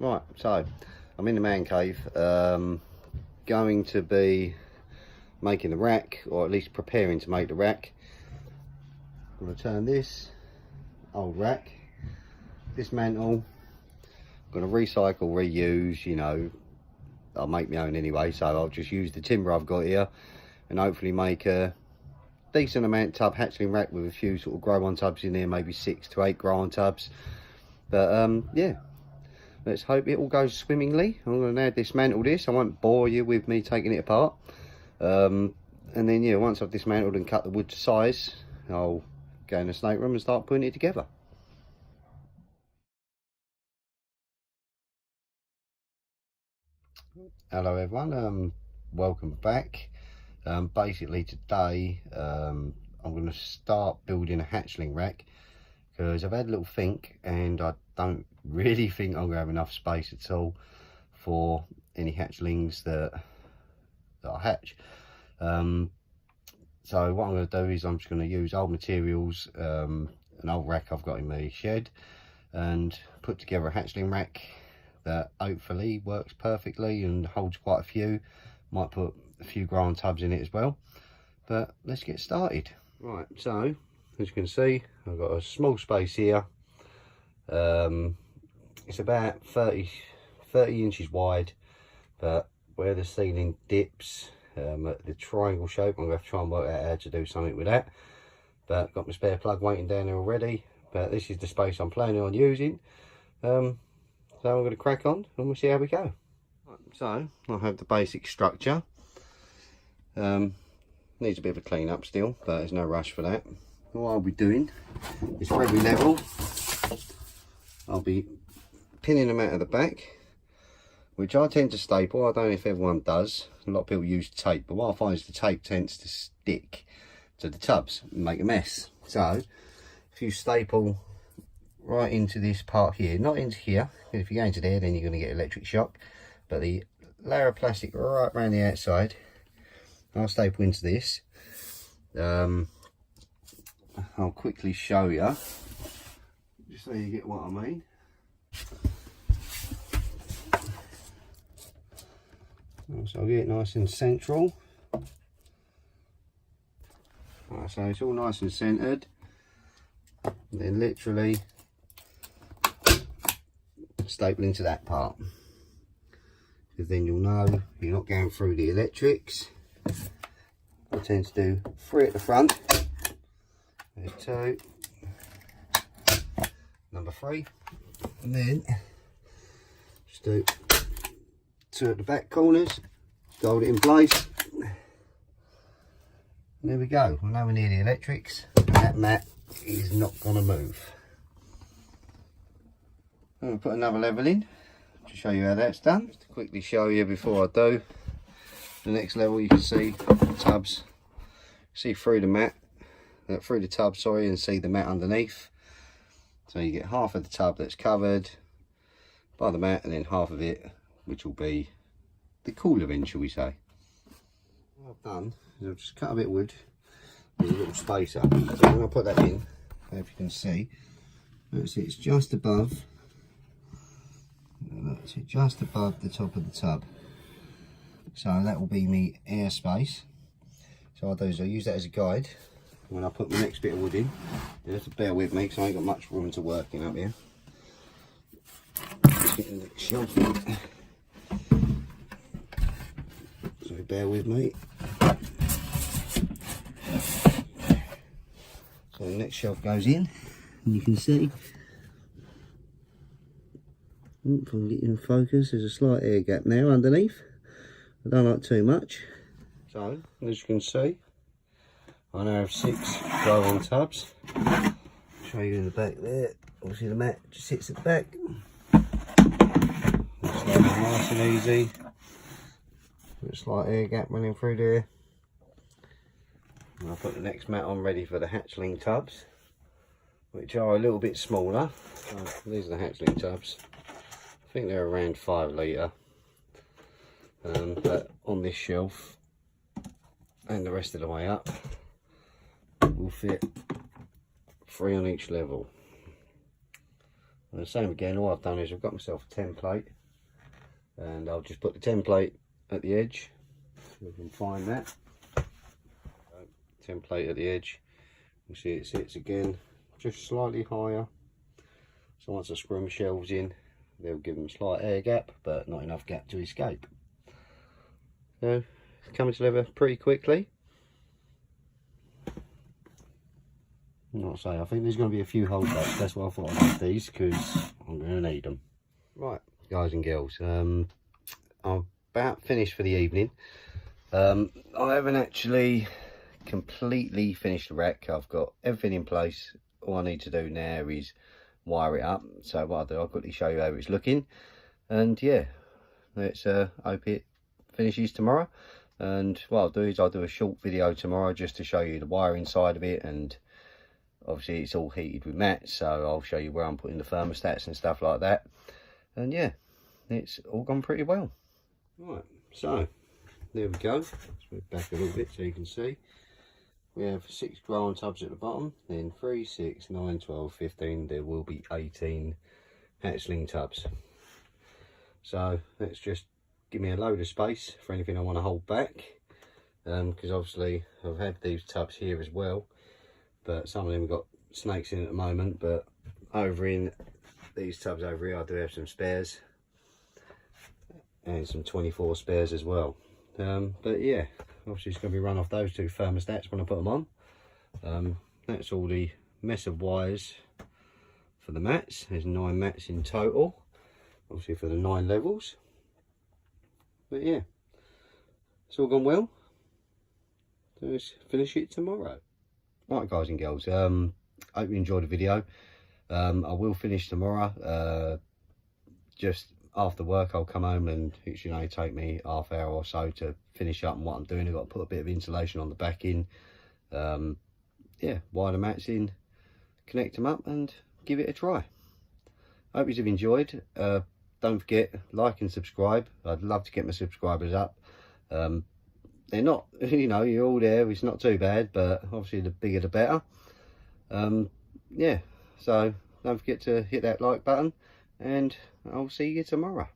Right, so I'm in the man cave, going to be making the rack, or at least preparing to make the rack. I'm going to turn this old rack, dismantle, I'm going to recycle, reuse, you know, I'll make my own anyway, so I'll just use the timber I've got here and hopefully make a decent amount tub hatchling rack with a few sort of grow on tubs in there, maybe 6 to 8 grow on tubs. But yeah, let's hope it all goes swimmingly. I'm going to now dismantle this. I won't bore you with me taking it apart. And then, yeah, once I've dismantled and cut the wood to size, I'll go in the snake room and start putting it together. Hello everyone, welcome back. Basically today, I'm going to start building a hatchling rack, because I've had a little think and I don't really think I'm going to have enough space at all for any hatchlings that I hatch. So what I'm going to do is I'm just going to use old materials, an old rack I've got in my shed, and put together a hatchling rack that hopefully works perfectly and holds quite a few. Might put a few grow-on tubs in it as well, but let's get started. Right, so as you can see, I've got a small space here. It's about 30 inches wide, but where the ceiling dips at the triangle shape, I'm going to have to try and work out how to do something with that. But got my spare plug waiting down there already, but this is the space I'm planning on using. So I'm going to crack on and we'll see how we go. Right, so I have the basic structure. Needs a bit of a clean up still, but there's no rush for that. What I'll be doing is, for every level, I'll be pinning them out of the back, which I tend to staple. I don't know if everyone does. A lot of people use tape, but what I find is the tape tends to stick to the tubs and make a mess. So if you staple right into this part here, not into here, if you go into there then you're going to get electric shock, but the layer of plastic right around the outside, I'll staple into this. I'll quickly show you, just so you get what I mean. So I'll get it nice and central. Right, so it's all nice and centered. And then literally staple into that part, because then you'll know you're not going through the electrics. I tend to do 3 at the front, there's 2, number 3, and then just do 2 at the back corners, hold it in place, and there we go. We're nowhere near the electrics, and that mat is not going to move. I'm going to put another level in to show you how that's done. Just to quickly show you before I do, the next level you can see the tubs, see through the mat, through the tub, sorry, and see the mat underneath. So you get half of the tub that's covered by the mat, and then half of it which will be the cooler end, shall we say. What I've done is I've just cut a bit of wood, there's a little spacer, so when I put that in, if you can see, it's just above, just above the top of the tub. So that will be me air space. So what I'll do is I'll use that as a guide when I put the next bit of wood in. You have to bear with me because I ain't got much room to work in up here. Just get the next shelf in. So bear with me. So the next shelf goes in, and you can see, if I can get you in focus, there's a slight air gap now underneath. I don't like too much. So, as you can see, I now have 6 grow-on tubs. I'll show you in the back there. Obviously the mat just sits at the back. It's nice and easy. With a slight air gap running through there. And I'll put the next mat on ready for the hatchling tubs, which are a little bit smaller. So these are the hatchling tubs. I think they're around 5 litre. But on this shelf and the rest of the way up will fit 3 on each level. And the same again, all I've done is I've got myself a template, and I'll just put the template at the edge. You can find that. Template at the edge. You see it sits again just slightly higher. So once I screw my shelves in, they'll give them a slight air gap, but not enough gap to escape. So it's coming together pretty quickly. Not say, I think there's going to be a few holdbacks. That's why I thought I'd have these, because I'm going to need them. Right, guys and girls, I'm about finished for the evening. I haven't actually completely finished the rack. I've got everything in place. All I need to do now is wire it up. So what I'll do, I'll quickly show you how it's looking, and yeah, let's hope it finishes tomorrow. And what I'll do is I'll do a short video tomorrow just to show you the wiring side of it, and obviously it's all heated with mats, so I'll show you where I'm putting the thermostats and stuff like that. And yeah, it's all gone pretty well. Right, so there we go. Let's move back a little bit so you can see. We have 6 growing tubs at the bottom, then 3, 6, 9, 12, 15. There will be 18 hatchling tubs. So let's just give me a load of space for anything I want to hold back, because obviously I've had these tubs here as well, but some of them have got snakes in at the moment. But over in these tubs over here, I do have some spares, and some 24 spares as well. But yeah, obviously it's going to be run off those 2 thermostats when I put them on. That's all the mess of wires for the mats. There's 9 mats in total, obviously for the 9 levels. But yeah, it's all gone well. So let's finish it tomorrow. Right, guys and girls, hope you enjoyed the video. I will finish tomorrow. Just after work I'll come home, and it should only take me half hour or so to finish up on what I'm doing. I've got to put a bit of insulation on the back in, yeah, wire the mats in, connect them up, and give it a try. Hope you've enjoyed. Don't forget, like and subscribe. I'd love to get my subscribers up. They're not, you know, you're all there, it's not too bad, but obviously the bigger the better. Yeah, so don't forget to hit that like button, and I'll see you tomorrow.